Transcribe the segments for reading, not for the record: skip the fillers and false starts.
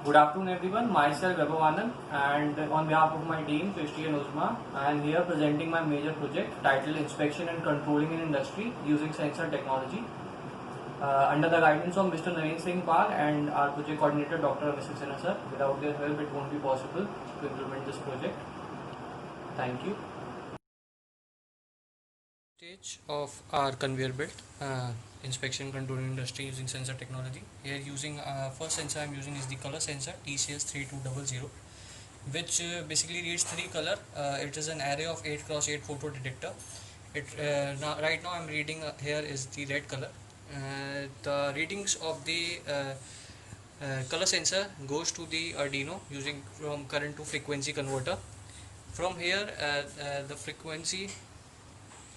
Good afternoon everyone, myself Vaibhav Anand, and on behalf of my team Christian Uzma, I am here presenting my major project titled Inspection and Controlling in Industry using Sensor Technology. Under the guidance of Mr. Naren Singh Pal and our project coordinator Dr. Mrs. Sinha sir. Without their help it won't be possible to implement this project. Thank you. Stage of our conveyor belt inspection control industry using sensor technology. Here using first sensor I'm using is the color sensor TCS3200, which basically reads three color. It is an array of 8x8 photo detector. Right now I'm reading here is the red color. The readings of the color sensor goes to the Arduino using from current to frequency converter. From here the frequency,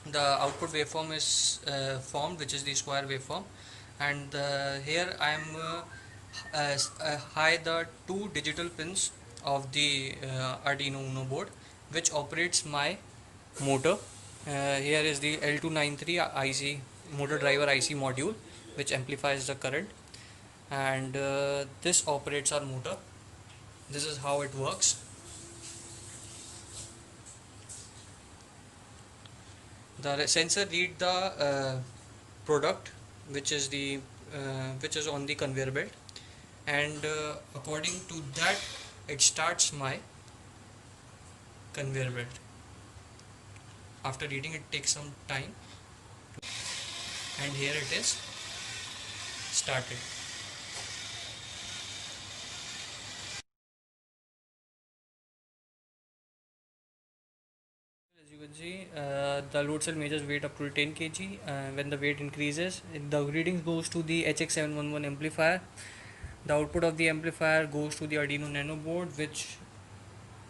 the output waveform is formed, which is the square waveform, and here I am high the two digital pins of the Arduino Uno board, which operates my motor. Here is the L293 IC motor driver IC module, which amplifies the current, and this operates our motor. This is how it works. The sensor read the product which is on the conveyor belt, and according to that it starts my conveyor belt. After reading it takes some time, and here it is started. As you can see, the load cell measures weight up to 10 kg. When the weight increases, the readings goes to the HX711 amplifier. The output of the amplifier goes to the Arduino Nano board, which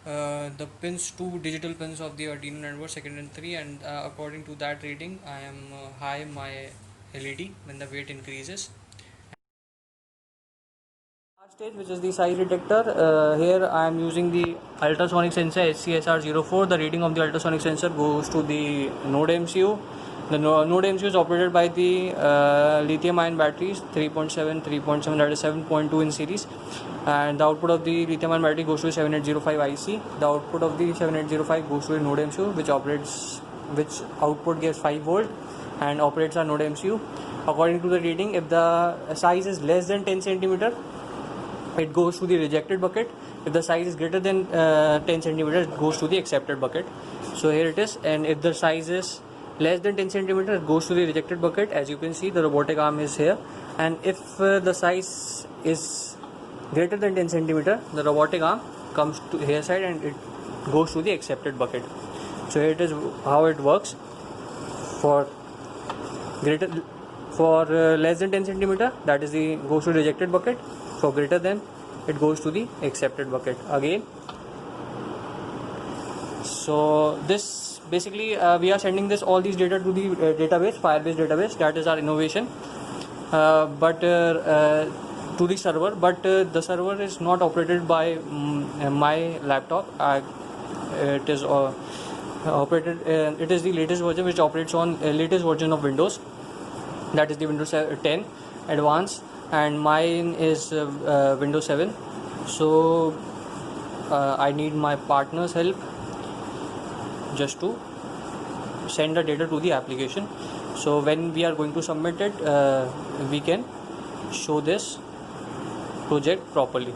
the pins, two digital pins of the Arduino Nano board, second and 3, and according to that reading I am high my LED when the weight increases. Last stage, which is the size detector. Here I am using the ultrasonic sensor SCSR04. The reading of the ultrasonic sensor goes to the node MCU. The node MCU is operated by the lithium ion batteries 3.7, 3.7, that is 7.2 in series, and the output of the lithium ion battery goes to 7805 IC. The output of the 7805 goes to the node MCU, which output gives 5 volt and operates our node MCU. According to the reading, if the size is less than 10 centimeter, it goes to the rejected bucket. If the size is greater than 10 centimeters, it goes to the accepted bucket. So here it is, and if the size is less than 10 centimeters, it goes to the rejected bucket. As you can see, the robotic arm is here, and if the size is greater than 10 centimeters, the robotic arm comes to here side and it goes to the accepted bucket. So here it is how it works. For less than 10 centimeter, that is the goes to rejected bucket. For greater than, it goes to the accepted bucket again. So this basically we are sending all these data to the database, Firebase database. That is our innovation, but to the server. But the server is not operated by my laptop. It is operated. It is the latest version which operates on latest version of Windows. That is the Windows 10 Advanced, and mine is Windows 7. So I need my partner's help just to send the data to the application. So when we are going to submit it, we can show this project properly.